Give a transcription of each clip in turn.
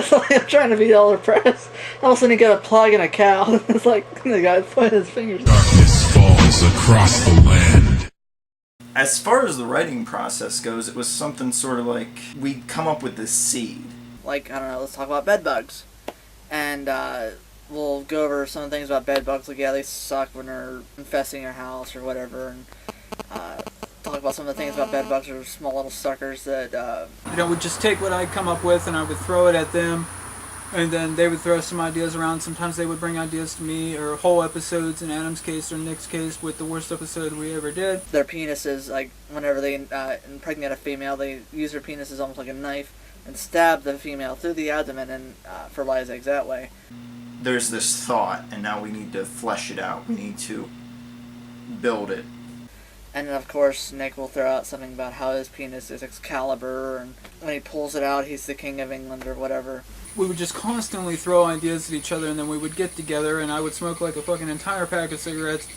It's like I'm trying to be all depressed. All of a sudden you got a plug and a cow. It's like the guy pointing his fingers. Darkness falls across the land. As far as the writing process goes, it was something sort of like we'd come up with this seed. Like, I don't know, let's talk about bed bugs. And we'll go over some things about bed bugs, like, yeah, they suck when they're infesting your house or whatever, and talk about some of the things about bed bugs or small little suckers that... would just take what I'd come up with and I would throw it at them, and then they would throw some ideas around. Sometimes they would bring ideas to me, or whole episodes, in Adam's case or Nick's case, with the worst episode we ever did. Their penises, like, whenever they impregnate a female, they use their penises almost like a knife and stab the female through the abdomen and fertilize eggs that way. There's this thought, and now we need to flesh it out. We need to build it. And then, of course, Nick will throw out something about how his penis is Excalibur, and when he pulls it out, he's the King of England or whatever. We would just constantly throw ideas at each other, and then we would get together, and I would smoke like a fucking entire pack of cigarettes,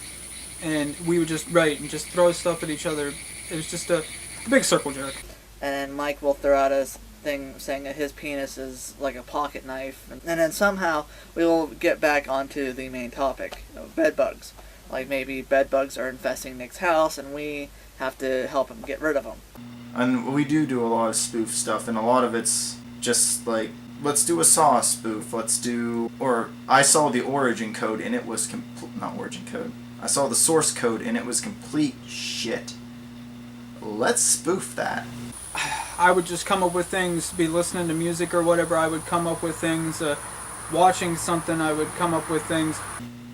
and we would just write and just throw stuff at each other. It was just a big circle jerk. And then Mike will throw out his thing saying that his penis is like a pocket knife. And then somehow we will get back onto the main topic of bed bugs. Like maybe bed bugs are infesting Nick's house and we have to help him get rid of them. And we do a lot of spoof stuff, and a lot of it's just like, let's do a Saw spoof, or I saw the origin code and it was not origin code. I saw the source code and it was complete shit. Let's spoof that. I would just come up with things, be listening to music or whatever, I would come up with things, watching something, I would come up with things.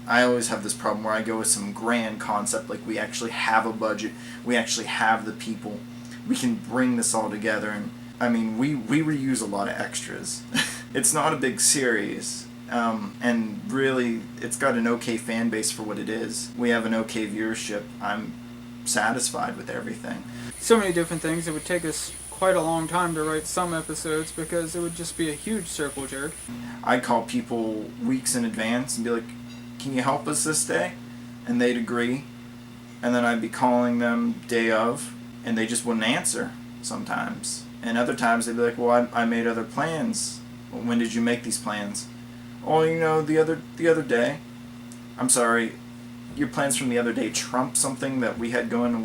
I always have this problem where I go with some grand concept, like we actually have a budget, we actually have the people, we can bring this all together, and I mean, we reuse a lot of extras. It's not a big series, and really, it's got an okay fan base for what it is. We have an okay viewership. I'm satisfied with everything. So many different things. It would take us quite a long time to write some episodes because it would just be a huge circle jerk. I'd call people weeks in advance and be like, can you help us this day? And they'd agree. And then I'd be calling them day of, and they just wouldn't answer sometimes. And other times they'd be like, well, I made other plans. Well, when did you make these plans? Oh, you know, the other day. I'm sorry, your plans from the other day trump something that we had going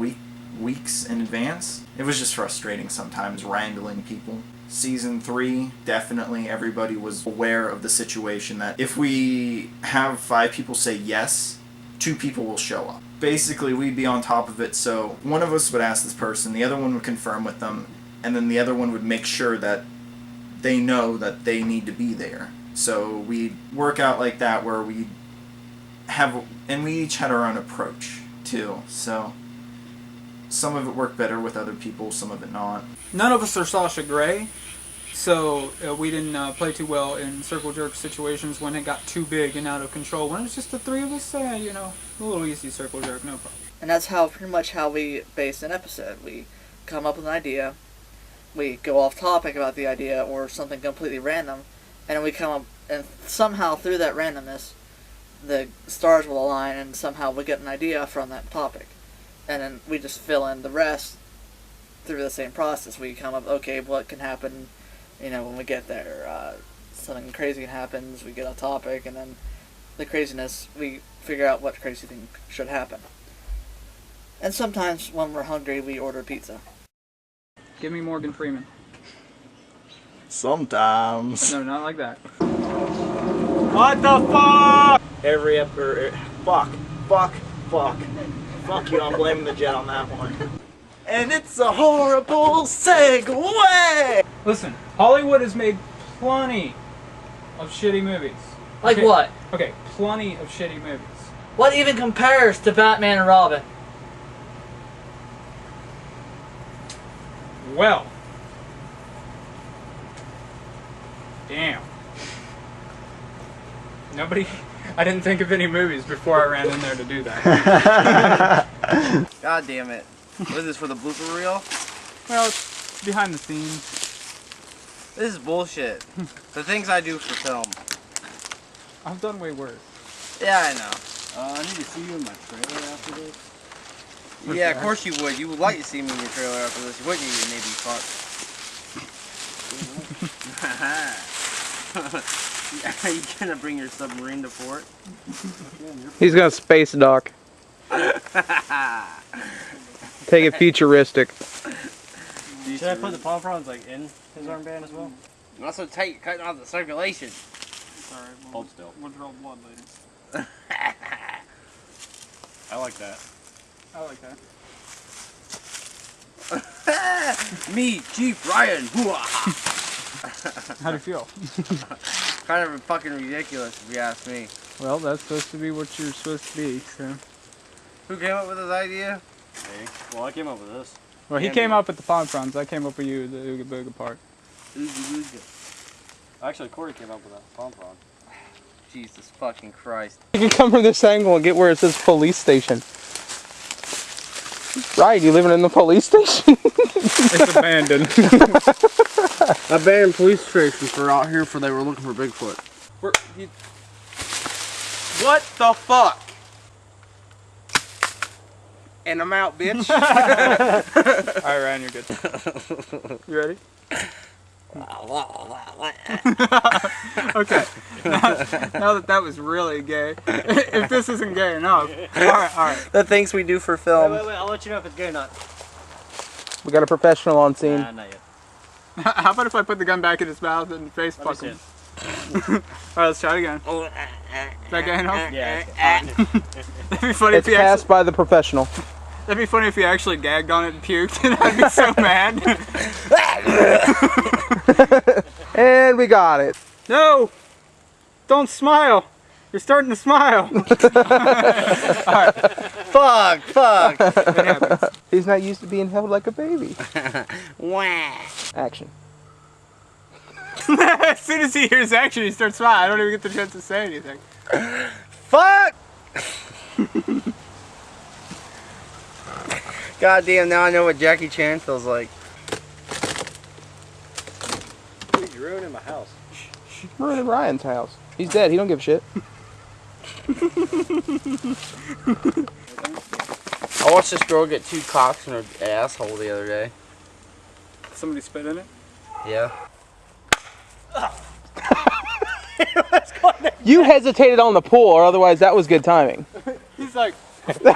weeks in advance. It was just frustrating sometimes, wrangling people. Season 3, definitely everybody was aware of the situation that if we have 5 people say yes, 2 people will show up. Basically, we'd be on top of it, so one of us would ask this person, the other one would confirm with them, and then the other one would make sure that they know that they need to be there. So we'd work out like that where we each had our own approach, too, so some of it worked better with other people, some of it not. None of us are Sasha Grey, so we didn't play too well in circle jerk situations when it got too big and out of control. When it's just the 3 of us, you know, a little easy circle jerk, no problem. And that's pretty much how we base an episode. We come up with an idea, we go off topic about the idea or something completely random, and we come up, and somehow through that randomness, the stars will align and somehow we get an idea from that topic. And then we just fill in the rest through the same process. We come up, okay, what can happen, you know, when we get there. Something crazy happens, we get a topic, and then the craziness, we figure out what crazy thing should happen. And sometimes when we're hungry, we order pizza. Give me Morgan Freeman. Sometimes. No, not like that. What the fuck? Every episode. Fuck you, I'm blaming the jet on that one. And it's a horrible segue! Listen, Hollywood has made plenty of shitty movies. Like okay. what? Okay, plenty of shitty movies. What even compares to Batman and Robin? Well. Damn. I didn't think of any movies before I ran in there to do that. God damn it. What is this, for the blooper reel? Well, it's behind the scenes. This is bullshit. The things I do for film. I've done way worse. Yeah, I know. I need to see you in my trailer after this. Yeah, of course you would. You would like to see me in your trailer after this, wouldn't you, you maybe fuck? Are you gonna bring your submarine to port? He's gonna space dock. Take it futuristic. Should I put the pom-poms like in his armband as well? Also tight, you're cutting off the circulation. Sorry, Hold still. We'll draw blood later. I like that. I like that. Me, Chief Ryan. How do you feel? Kind of fucking ridiculous if you ask me. Well, that's supposed to be what you're supposed to be, so. Who came up with this idea? Me. Well, I came up with this. Well, he came up with the pom-poms. I came up with you, the Ooga Booga part. Ooga Booga. Actually, Corey came up with that pom-pom. Jesus fucking Christ. You can come from this angle and get where it says police station. Right, you living in the police station? It's abandoned. Abandoned police station for out here for they were looking for Bigfoot. What the fuck? And I'm out, bitch. Alright, Ryan, you're good. You ready? Okay. Now that was really gay. If this isn't gay enough. Alright. The things we do for film. Wait, I'll let you know if it's gay or not. We got a professional on scene. Not yet. How about if I put the gun back in his mouth and face fuck him? Alright, let's try it again. Is that gay enough? Yeah. That'd be funny It's if he cast by the professional. That'd be funny if he actually gagged on it and puked, and I'd be so mad. And we got it. No! Don't smile! You're starting to smile! Fuck. It happens. He's not used to being held like a baby. Wah. Action. As soon as he hears action, he starts smiling. I don't even get the chance to say anything. Fuck! God damn, now I know what Jackie Chan feels like. Dude, you're ruining my house. We're in Ryan's house. He's dead. He don't give a shit. I watched this girl get 2 cocks in her asshole the other day. Somebody spit in it? Yeah. You hesitated on the pool, or otherwise that was good timing. He's like... Alright,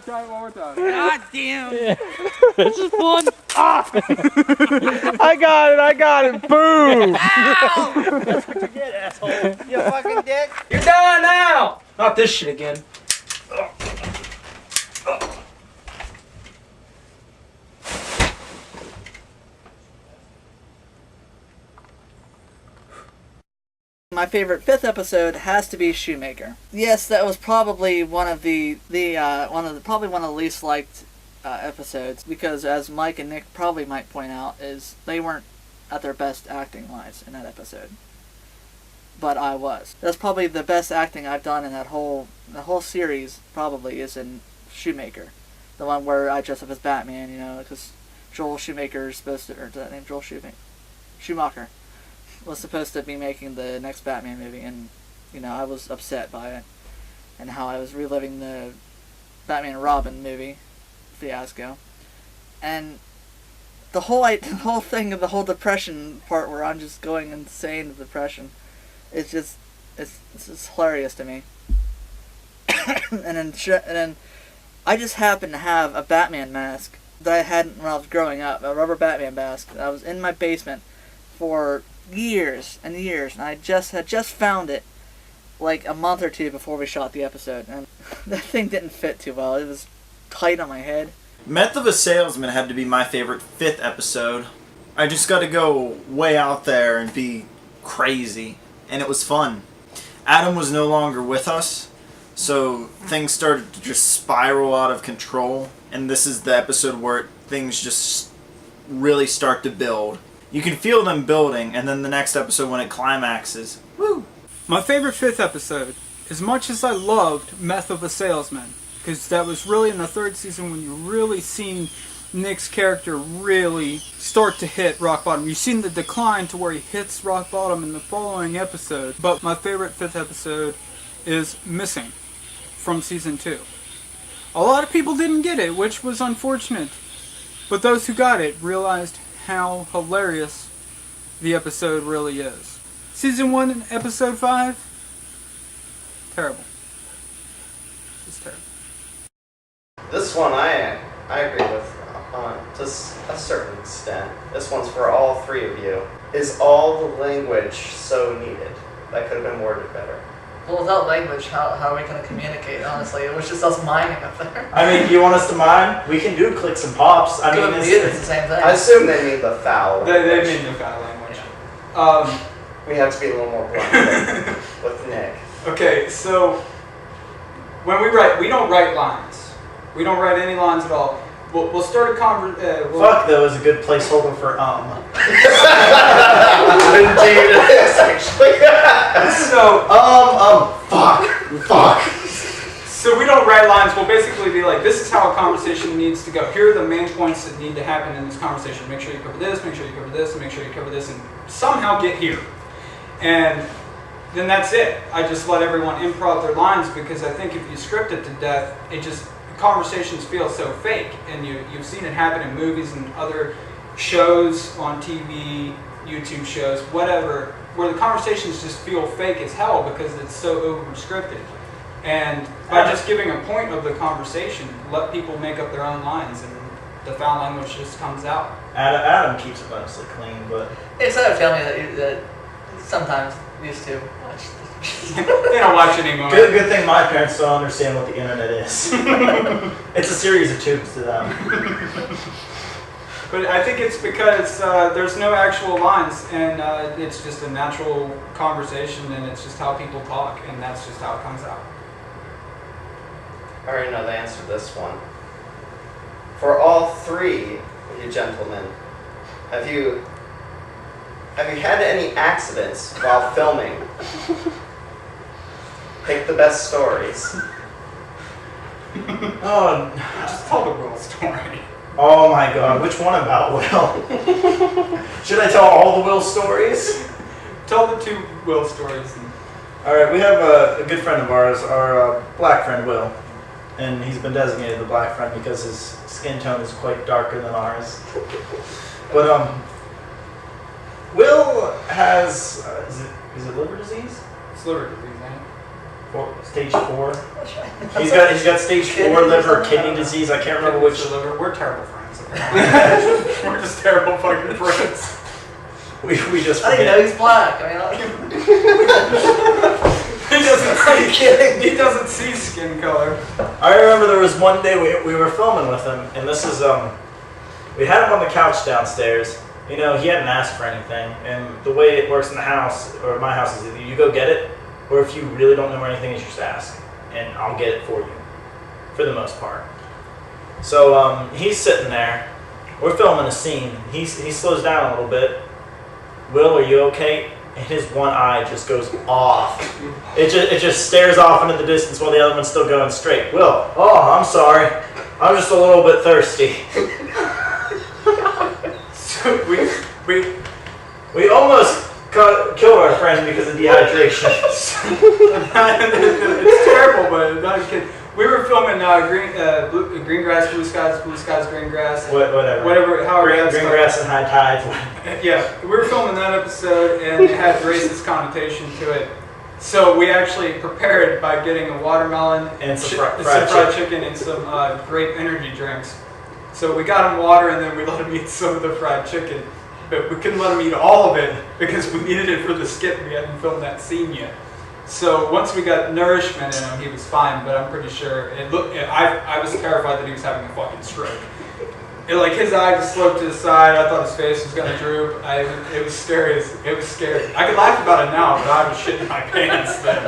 try it one more time. God damn. This is fun. I got it. Boom. Ow! That's what you get, asshole. You fucking dick. You're done now. Not this shit again. My favorite 5th episode has to be Shoemaker. Yes, that was probably one of the least liked episodes, because as Mike and Nick probably might point out, is they weren't at their best acting wise in that episode. But I was. That's probably the best acting I've done in the whole series. Probably is in Shoemaker, the one where I dress up as Batman. You know, because Joel Shoemaker is supposed to, or is that name Joel Schumacher was supposed to be making the next Batman movie, and you know, I was upset by it and how I was reliving the Batman and Robin movie fiasco, and the whole thing of the whole depression part where I'm just going insane with depression. It's just hilarious to me. and then I just happened to have a Batman mask that I hadn't when I was growing up, a rubber Batman mask. I was in my basement for years and years, and I had just found it like a month or two before we shot the episode, and that thing didn't fit too well. It was tight on my head. Meth of a Salesman had to be my favorite 5th episode. I just got to go way out there and be crazy, and it was fun. Adam was no longer with us, so things started to just spiral out of control, and this is the episode where things just really start to build. You can feel them building, and then the next episode when it climaxes, woo! My favorite 5th episode, as much as I loved Meth of a Salesman, because that was really in the 3rd season when you really seen Nick's character really start to hit rock bottom. You've seen the decline to where he hits rock bottom in the following episode. But my favorite 5th episode is Missing from season 2. A lot of people didn't get it, which was unfortunate. But those who got it realized how hilarious the episode really is. Season 1, Episode 5? Terrible. Just terrible. This one I agree with to a certain extent. This one's for all three of you. Is all the language so needed? That could have been worded better. Well, without language, how are we going to communicate, honestly? It was just us miming up there. I mean, do you want us to mime? We can do clicks and pops. I mean, it's the same thing. I assume they mean the foul They language. mean the foul language. We have to be a little more blunt with Nick. Okay, so when we write, we don't write lines. We don't write any lines at all. We'll start a conversation. Fuck, though, is a good placeholder for Indeed, it is actually. So fuck. So we don't write lines. We'll basically be like, this is how a conversation needs to go. Here are the main points that need to happen in this conversation. Make sure you cover this, make sure you cover this, and make sure you cover this, and somehow get here. And then that's it. I just let everyone improv their lines because I think if you script it to death, conversations feel so fake. And you've seen it happen in movies and other shows on TV, YouTube shows, whatever, where the conversations just feel fake as hell because it's so over-scripted. And by just giving a point of the conversation, let people make up their own lines, and the foul language just comes out. Adam keeps it mostly clean, but It's not a family that sometimes used to watch. They don't watch anymore. good thing my parents don't understand what the internet is. It's a series of tubes to them. But I think it's because there's no actual lines, and it's just a natural conversation, and it's just how people talk, and that's just how it comes out. I already know the answer to this one. For all three of you gentlemen, have you had any accidents while filming? Pick the best stories. Just tell the real story. Oh my god, which one about Will? Should I tell all the Will stories? Tell the two Will stories. Alright, we have a good friend of ours, our black friend Will. And he's been designated the black friend because his skin tone is quite darker than ours. But Will has is it liver disease? It's liver disease, ain't it? Stage 4. He's got stage 4 liver kidney disease. I can't remember which. Liver. We're terrible friends. We're just terrible fucking friends. We just I didn't know he's black. I mean, he doesn't see skin color. I remember there was one day we were filming with him, and this is we had him on the couch downstairs. You know, he hadn't asked for anything, and the way it works in the house, or my house, is either you go get it, or if you really don't know where anything is, you just ask, and I'll get it for you, for the most part. So he's sitting there, we're filming a scene, he slows down a little bit. Will, are you okay? And his one eye just goes off. It just stares off into the distance while the other one's still going straight. Will, oh, I'm sorry. I'm just a little bit thirsty. So we almost killed our friend because of dehydration. It's terrible, but not a kid. We were filming green grass, blue skies, green grass. Whatever. However, green grass and high tides. Yeah, we were filming that episode, and it had racist connotation to it. So we actually prepared by getting a watermelon and some fried chicken and some grape energy drinks. So we got him water, and then we let him eat some of the fried chicken. But we couldn't let him eat all of it because we needed it for the skit. We hadn't filmed that scene yet. So once we got nourishment in him, he was fine. But I'm pretty sure I was terrified that he was having a fucking stroke. His eye just sloped to the side. I thought his face was gonna droop. It was scary. It was scary. I could laugh about it now, but I was shitting my pants then.